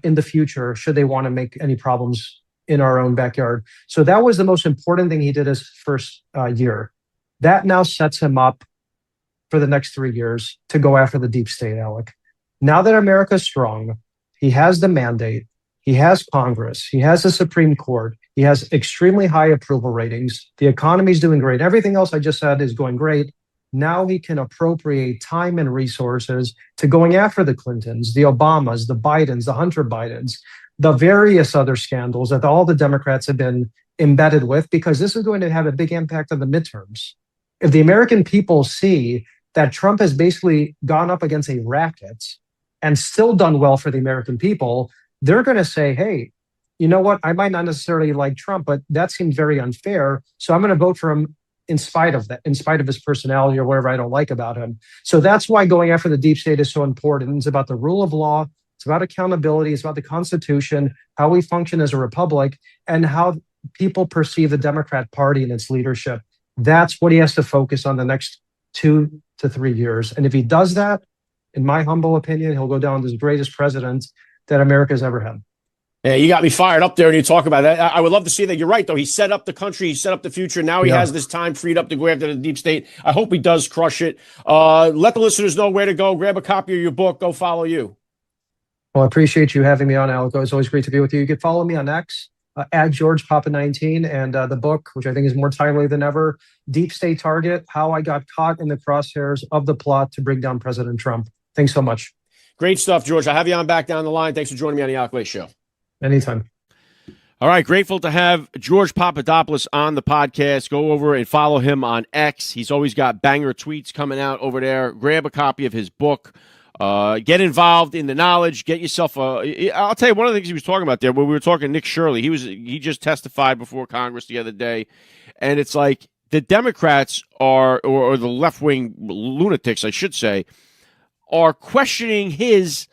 in the future, should they want to make any problems in our own backyard. So that was the most important thing he did his first year. That now sets him up for the next 3 years to go after the deep state, Alec. Now that America's strong, he has the mandate, he has Congress, he has the Supreme Court, he has extremely high approval ratings, the economy's doing great, everything else I just said is going great. Now he can appropriate time and resources to going after the Clintons, the Obamas, the Bidens, the Hunter Bidens, the various other scandals that all the Democrats have been embedded with, because this is going to have a big impact on the midterms. If the American people see that Trump has basically gone up against a racket and still done well for the American people, they're going to say, hey, you know what? I might not necessarily like Trump, but that seems very unfair. So I'm going to vote for him in spite of that, in spite of his personality or whatever I don't like about him. So that's why going after the deep state is so important. It's about the rule of law. It's about accountability. It's about the Constitution, how we function as a republic, and how people perceive the Democrat Party and its leadership. That's what he has to focus on the next 2 to 3 years. And if he does that, in my humble opinion, he'll go down as the greatest president that America's ever had. Yeah, you got me fired up there, and you talk about that. I would love to see that. You're right, though. He set up the country. He set up the future. Now he has this time freed up to go after the deep state. I hope he does crush it. Let the listeners know where to go. Grab a copy of your book. Go follow you. Well, I appreciate you having me on, Alec. It's always great to be with you. You can follow me on X, at George Papa 19, and the book, which I think is more timely than ever, Deep State Target, How I Got Caught in the Crosshairs of the Plot to Bring Down President Trump. Thanks so much. Great stuff, George. I'll have you on back down the line. Thanks for joining me on the AlecLace Show. Anytime. All right, grateful to have George Papadopoulos on the podcast. Go over and follow him on X. He's always got banger tweets coming out over there. Grab a copy of his book. Get involved in the knowledge. Get yourself a. I'll tell you one of the things he was talking about there when we were talking to Nick Shirley. He just testified before Congress the other day, and it's like the Democrats are, or the left wing lunatics, I should say, are questioning his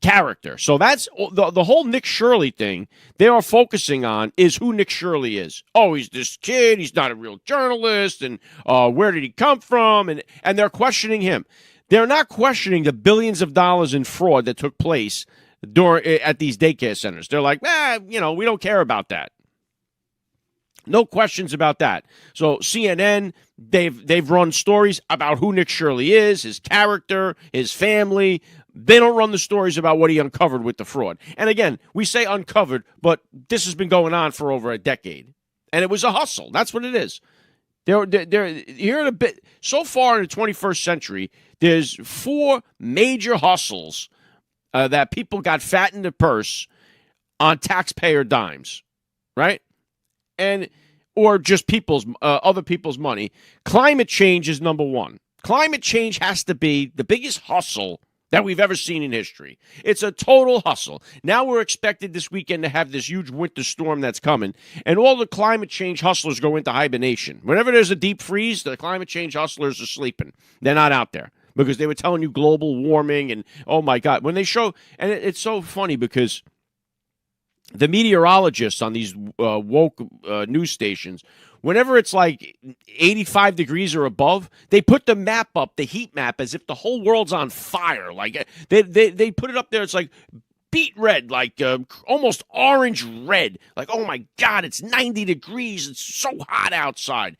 character. So that's the whole Nick Shirley thing they are focusing on is who Nick Shirley is. Oh, he's this kid. He's not a real journalist. And where did he come from? And they're questioning him. They're not questioning the billions of dollars in fraud that took place at these daycare centers. They're like, we don't care about that. No questions about that. So CNN, they've run stories about who Nick Shirley is, his character, his family. They don't run the stories about what he uncovered with the fraud. And again, we say uncovered, but this has been going on for over a decade. And it was a hustle. That's what it is. They're here in a bit. So far in the 21st century, there's 4 major hustles that people got fat in the purse on taxpayer dimes, right? Or just other people's money. Climate change is number 1. Climate change has to be the biggest hustle that we've ever seen in history. It's a total hustle. Now we're expected this weekend to have this huge winter storm that's coming, and all the climate change hustlers go into hibernation. Whenever there's a deep freeze, the climate change hustlers are sleeping. They're not out there because they were telling you global warming and, oh my God. When they show, and it's so funny because the meteorologists on these woke news stations, whenever it's like 85 degrees or above, they put the map up, the heat map, as if the whole world's on fire. Like they put it up there. It's like beet red, like almost orange red. Like, oh my God, it's 90 degrees. It's so hot outside.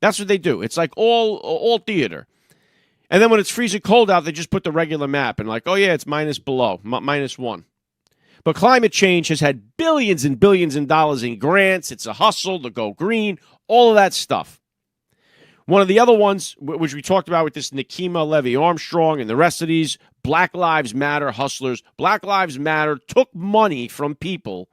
That's what they do. It's like all theater. And then when it's freezing cold out, they just put the regular map and like, oh yeah, it's -1. But climate change has had billions and billions of dollars in grants. It's a hustle to go green, all of that stuff. One of the other ones, which we talked about with this Nikema Levy Armstrong and the rest of these Black Lives Matter hustlers, Black Lives Matter took money from people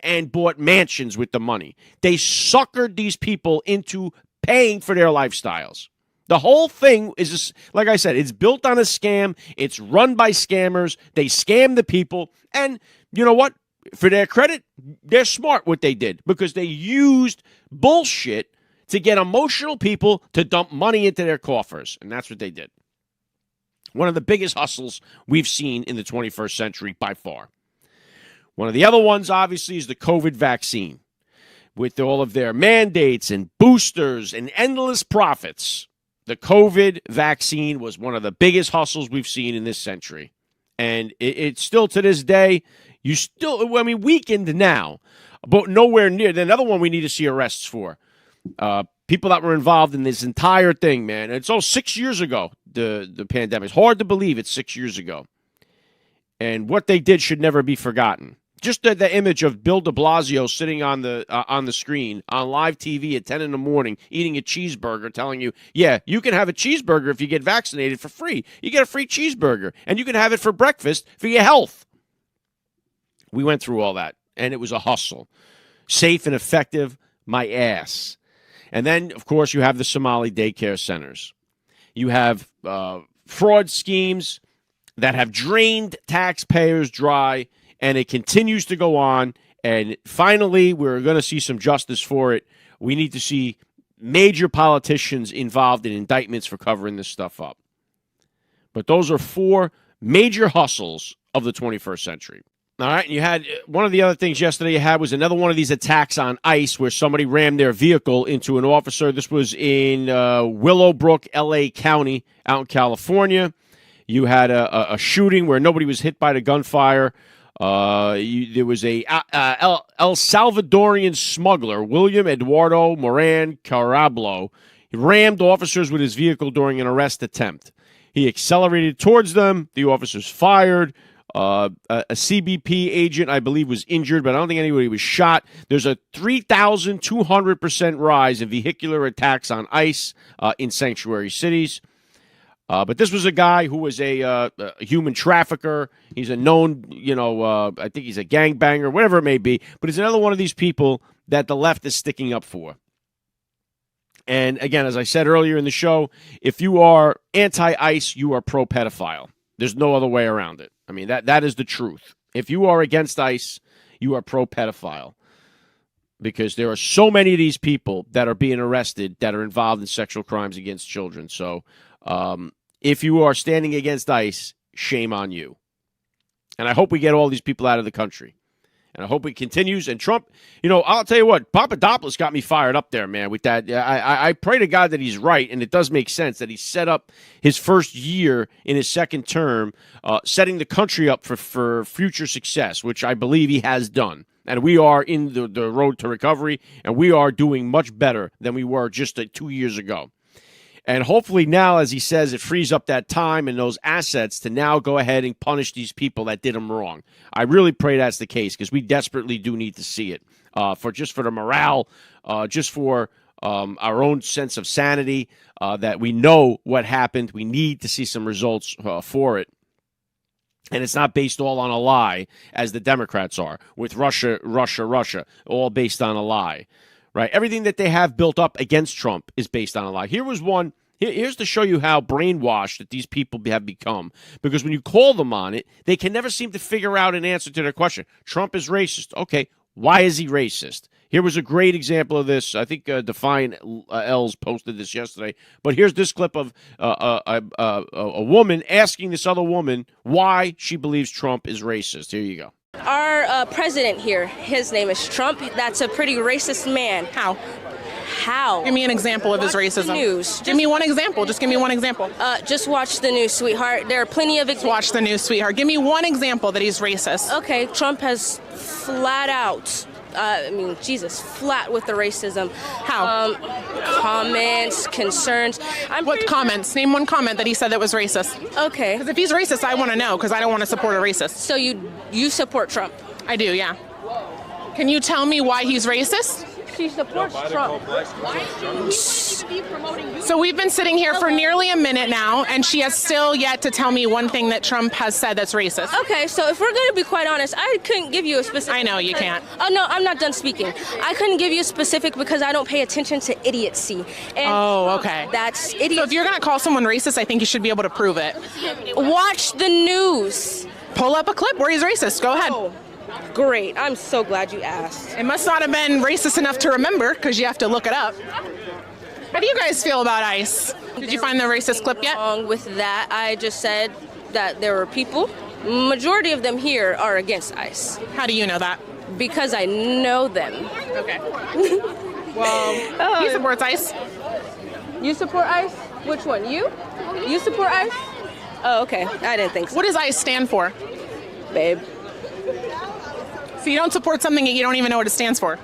and bought mansions with the money. They suckered these people into paying for their lifestyles. The whole thing is, just, like I said, it's built on a scam. It's run by scammers. They scam the people. And you know what? For their credit, they're smart what they did because they used bullshit to get emotional people to dump money into their coffers. And that's what they did. One of the biggest hustles we've seen in the 21st century by far. One of the other ones, obviously, is the COVID vaccine. With all of their mandates and boosters and endless profits, the COVID vaccine was one of the biggest hustles we've seen in this century. And it's still to this day, weakened now, but nowhere near. Another one we need to see arrests for. People that were involved in this entire thing, man. It's all 6 years ago, the pandemic. It's hard to believe it's 6 years ago. And what they did should never be forgotten. Just the image of Bill de Blasio sitting on the screen on live TV at 10 in the morning eating a cheeseburger telling you, yeah, you can have a cheeseburger if you get vaccinated for free. You get a free cheeseburger, and you can have it for breakfast for your health. We went through all that, and it was a hustle. Safe and effective, my ass. And then, of course, you have the Somali daycare centers. You have fraud schemes that have drained taxpayers dry, and it continues to go on. And finally, we're going to see some justice for it. We need to see major politicians involved in indictments for covering this stuff up. But those are four major hustles of the 21st century. All right, and you had one of the other things yesterday you had was another one of these attacks on ICE where somebody rammed their vehicle into an officer. This was in Willowbrook, L.A. County, out in California. You had a shooting where nobody was hit by the gunfire. There was a El Salvadorian smuggler, William Eduardo Moran Carablo. He rammed officers with his vehicle during an arrest attempt. He accelerated towards them. The officers fired. A CBP agent, I believe, was injured, but I don't think anybody was shot. There's a 3,200% rise in vehicular attacks on ICE in sanctuary cities. But this was a guy who was a human trafficker. He's a known, I think he's a gangbanger, whatever it may be. But he's another one of these people that the left is sticking up for. And again, as I said earlier in the show, if you are anti-ICE, you are pro-pedophile. There's no other way around it. I mean, that is the truth. If you are against ICE, you are pro-pedophile. Because there are so many of these people that are being arrested that are involved in sexual crimes against children. So if you are standing against ICE, shame on you. And I hope we get all these people out of the country. And I hope it continues. And Trump, I'll tell you what, Papadopoulos got me fired up there, man, with that. I pray to God that he's right, and it does make sense that he set up his first year in his second term, setting the country up for future success, which I believe he has done. And we are in the road to recovery, and we are doing much better than we were just 2 years ago. And hopefully now, as he says, it frees up that time and those assets to now go ahead and punish these people that did him wrong. I really pray that's the case because we desperately do need to see it for the morale, just for our own sense of sanity, that we know what happened. We need to see some results for it. And it's not based all on a lie, as the Democrats are, with Russia, all based on a lie. Right? Everything that they have built up against Trump is based on a lie. Here's to show you how brainwashed that these people have become. Because when you call them on it, they can never seem to figure out an answer to their question. Trump is racist. Okay, why is he racist? Here was a great example of this. I think Define Els posted this yesterday. But here's this clip of a woman asking this other woman why she believes Trump is racist. Here you go. Our president here, his name is Trump. That's a pretty racist man. How? How? Give me an example of his Watch racism. The news. Give me one example. Just give me one example. Just watch the news, sweetheart. There are plenty of examples. Watch the news, sweetheart. Give me one example that he's racist. Okay, Trump has flat out, flat with the racism. How? Comments, concerns. What comments? Name one comment that he said that was racist. Okay. Because if he's racist, I want to know, because I don't want to support a racist. So you support Trump? I do, yeah. Can you tell me why he's racist? She supports Trump. ICE. So we've been sitting here for nearly a minute now, and she has still yet to tell me one thing that Trump has said that's racist. Okay, so if we're going to be quite honest, I couldn't give you a specific. I know, you can't. Oh, no, I'm not done speaking. I couldn't give you a specific because I don't pay attention to idiocy. And Oh, okay. That's So idiocy. if you're going to call someone racist, I think you should be able to prove it. Watch the news. Pull up a clip where he's racist. Go ahead. Oh, great. I'm so glad you asked. It must not have been racist enough to remember because you have to look it up. How do you guys feel about ICE? Did you find the racist clip yet? Wrong with that. I just said that there were people. Majority of them here are against ICE How do you know that? because I know them. Okay. Well, he supports ICE. You support ICE? Which one? You? You support ICE? Oh, okay. I didn't think so. What does ICE stand for? Babe? So you don't support something that you don't even know what it stands for?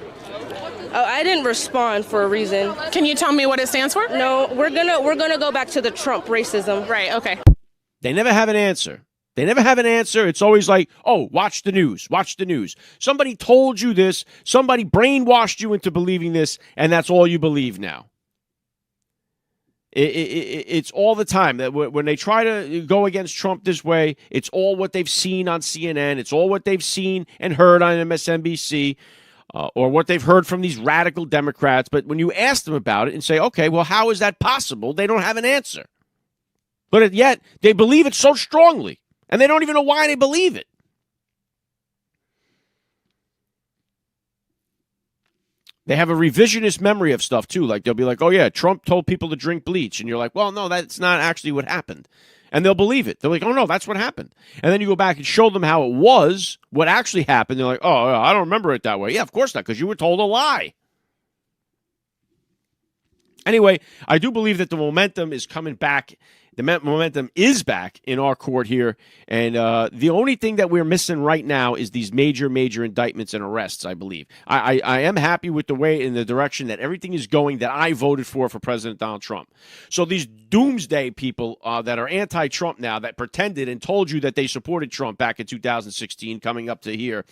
Oh, I didn't respond for a reason. Can you tell me what it stands for? No, we're gonna go back to the Trump racism. Right, okay. They never have an answer. They never have an answer. It's always like, oh, watch the news. Watch the news. Somebody told you this. Somebody brainwashed you into believing this, and that's all you believe now. It's all the time that when they try to go against Trump this way, it's all what they've seen on CNN. It's all what they've seen and heard on MSNBC. Or what they've heard from these radical Democrats. But when you ask them about it and say, okay, well, how is that possible? They don't have an answer. But yet, they believe it so strongly. And they don't even know why they believe it. They have a revisionist memory of stuff, too. Like, they'll be like, oh, yeah, Trump told people to drink bleach. And you're like, well, no, that's not actually what happened. And they'll believe it. They're like, oh, no, that's what happened. And then you go back and show them how it was, what actually happened. They're like, oh, I don't remember it that way. Yeah, of course not, because you were told a lie. Anyway, I do believe that the momentum is coming back. The momentum is back in our court here. And the only thing that we're missing right now is these major indictments and arrests, I believe. I am happy with the way in the direction that everything is going that I voted for President Donald Trump. So these doomsday people that are anti-Trump now, that pretended and told you that they supported Trump back in 2016 coming up to here,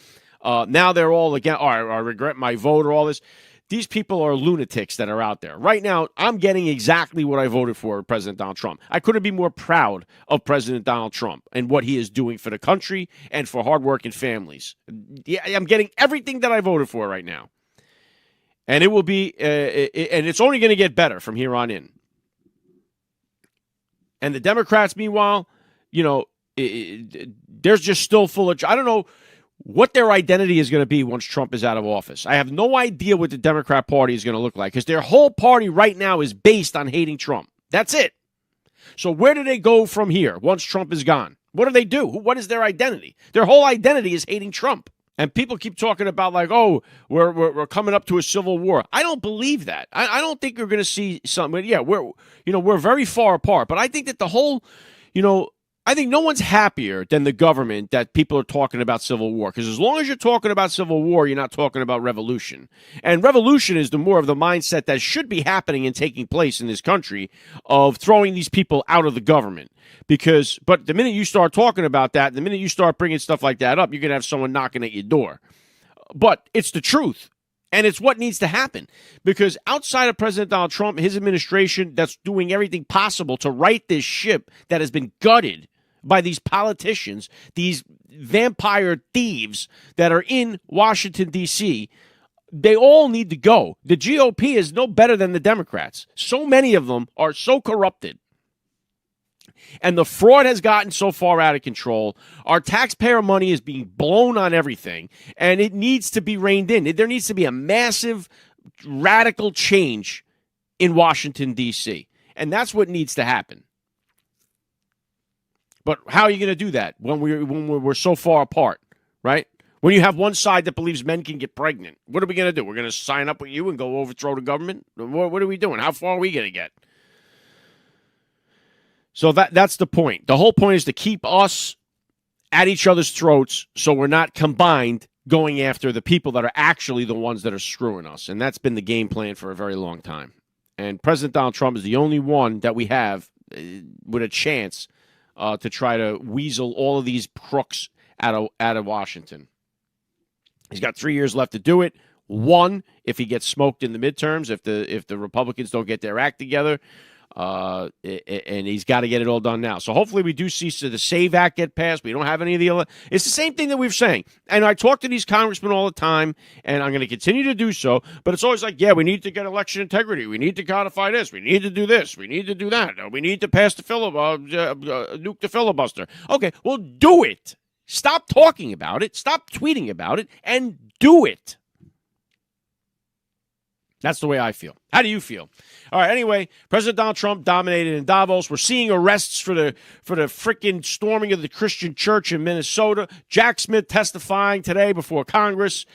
now they're all again, oh, I regret my vote or all this. These people are lunatics that are out there. Right now, I'm getting exactly what I voted for President Donald Trump. I couldn't be more proud of President Donald Trump and what he is doing for the country and for hardworking families. Yeah, I'm getting everything that I voted for right now. And it will be, and it's only going to get better from here on in. And the Democrats, meanwhile, you know, they're just still full of, I don't know what their identity is going to be once Trump is out of office. I have no idea what the Democrat Party is going to look like because their whole party right now is based on hating Trump. That's it. So where do they go from here once Trump is gone? What do they do? What is their identity? Their whole identity is hating Trump. And people keep talking about like, oh, we're coming up to a civil war. I don't believe that. I don't think we're going to see something. Yeah, we're very far apart. But I think that the whole, I think no one's happier than the government that people are talking about civil war. Because as long as you're talking about civil war, you're not talking about revolution. And revolution is the more of the mindset that should be happening and taking place in this country of throwing these people out of the government. But the minute you start talking about that, the minute you start bringing stuff like that up, you're going to have someone knocking at your door. But it's the truth. And it's what needs to happen. Because outside of President Donald Trump, his administration that's doing everything possible to right this ship that has been gutted by these politicians, these vampire thieves that are in Washington, D.C., they all need to go. The GOP is no better than the Democrats. So many of them are so corrupted. And the fraud has gotten so far out of control. Our taxpayer money is being blown on everything, and it needs to be reined in. There needs to be a massive, radical change in Washington, D.C., and that's what needs to happen. But how are you going to do that when we're so far apart, right? When you have one side that believes men can get pregnant, what are we going to do? We're going to sign up with you and go overthrow the government? What are we doing? How far are we going to get? So that's the point. The whole point is to keep us at each other's throats so we're not combined going after the people that are actually the ones that are screwing us. And that's been the game plan for a very long time. And President Donald Trump is the only one that we have with a chance to try to weasel all of these crooks out of Washington. He's got 3 years left to do it. One, if he gets smoked in the midterms, if the Republicans don't get their act together, and he's got to get it all done now. So hopefully we do see the SAVE Act get passed. We don't have any of the – it's the same thing that we've saying. And I talk to these congressmen all the time, and I'm going to continue to do so. But it's always like, yeah, we need to get election integrity. We need to codify this. We need to do this. We need to do that. We need to pass the nuke the filibuster. Okay, well, do it. Stop talking about it. Stop tweeting about it, and do it. That's the way I feel. How do you feel? All right, anyway, President Donald Trump dominated in Davos. We're seeing arrests for the freaking storming of the Christian church in Minnesota. Jack Smith testifying today before Congress.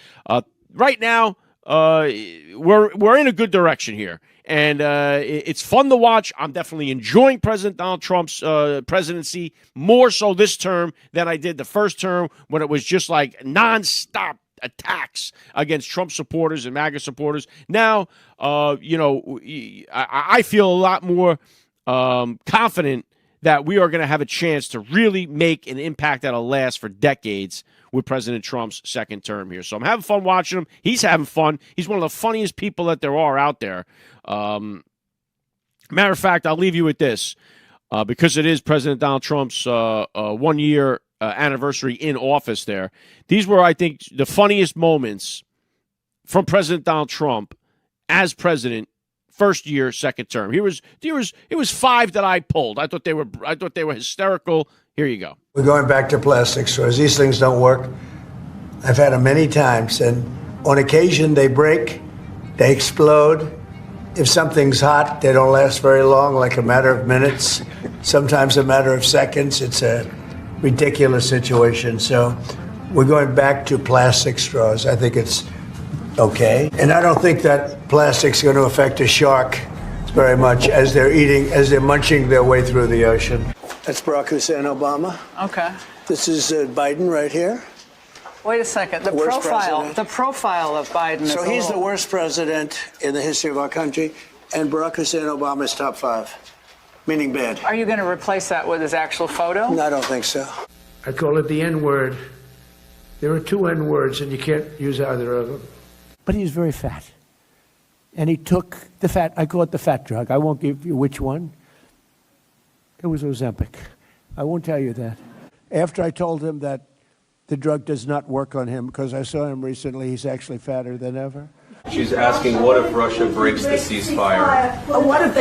Right now, we're in a good direction here. And it's fun to watch. I'm definitely enjoying President Donald Trump's presidency more so this term than I did the first term when it was just like nonstop attacks against Trump supporters and MAGA supporters. Now, I feel a lot more confident that we are going to have a chance to really make an impact that'll last for decades with President Trump's second term here. So I'm having fun watching him. He's having fun. He's one of the funniest people that there are out there. Matter of fact, I'll leave you with this. Because it is President Donald Trump's 1 year anniversary in office there. These were, I think, the funniest moments from President Donald Trump as president, first year, second term. It was 5 that I pulled. I thought they were hysterical. Here you go. We're going back to plastic straws. These things don't work. I've had them many times, and on occasion they break, they explode. If something's hot, they don't last very long, like a matter of minutes, sometimes a matter of seconds. It's a ridiculous situation. So we're going back to plastic straws. I think it's okay. And I don't think that plastic's going to affect a shark very much as they're munching their way through the ocean. That's Barack Hussein Obama. Okay. This is Biden right here. Wait a second. The profile of Biden. So he's the worst president in the history of our country, and Barack Hussein Obama is top 5, meaning bad. Are you going to replace that with his actual photo? No, I don't think so. I call it the N-word. There are 2 N-words, and you can't use either of them. But he was very fat. And he took the fat, I call it the fat drug. I won't give you which one. It was Ozempic. I won't tell you that. After I told him that the drug does not work on him, because I saw him recently, he's actually fatter than ever. She's asking, what if Russia breaks the ceasefire? Well, what if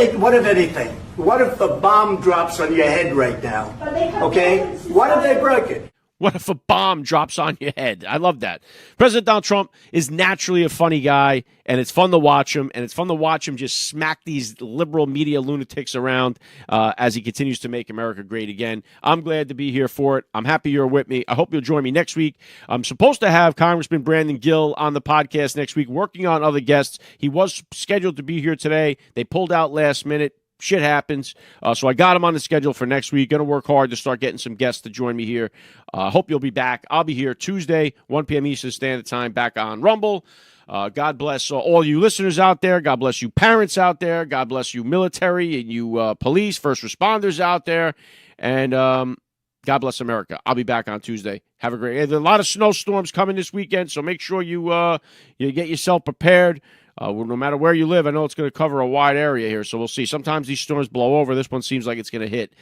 anything? What if the bomb drops on your head right now? Okay? What if they break it? What if a bomb drops on your head? I love that. President Donald Trump is naturally a funny guy, and it's fun to watch him, and it's fun to watch him just smack these liberal media lunatics around as he continues to make America great again. I'm glad to be here for it. I'm happy you're with me. I hope you'll join me next week. I'm supposed to have Congressman Brandon Gill on the podcast next week, working on other guests. He was scheduled to be here today. They pulled out last minute. Shit happens. So I got him on the schedule for next week. Going to work hard to start getting some guests to join me here. Hope you'll be back. I'll be here Tuesday, 1 p.m. Eastern Standard Time, back on Rumble. God bless all you listeners out there. God bless you parents out there. God bless you military and you police, first responders out there. And God bless America. I'll be back on Tuesday. Have a great day. There's a lot of snowstorms coming this weekend, so make sure you get yourself prepared. No matter where you live, I know it's going to cover a wide area here, so we'll see. Sometimes these storms blow over. This one seems like it's going to hit.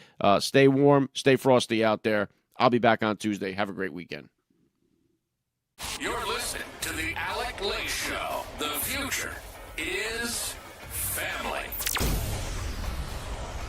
Stay warm, stay frosty out there. I'll be back on Tuesday. Have a great weekend. You're listening to the Alec Lace Show. The future is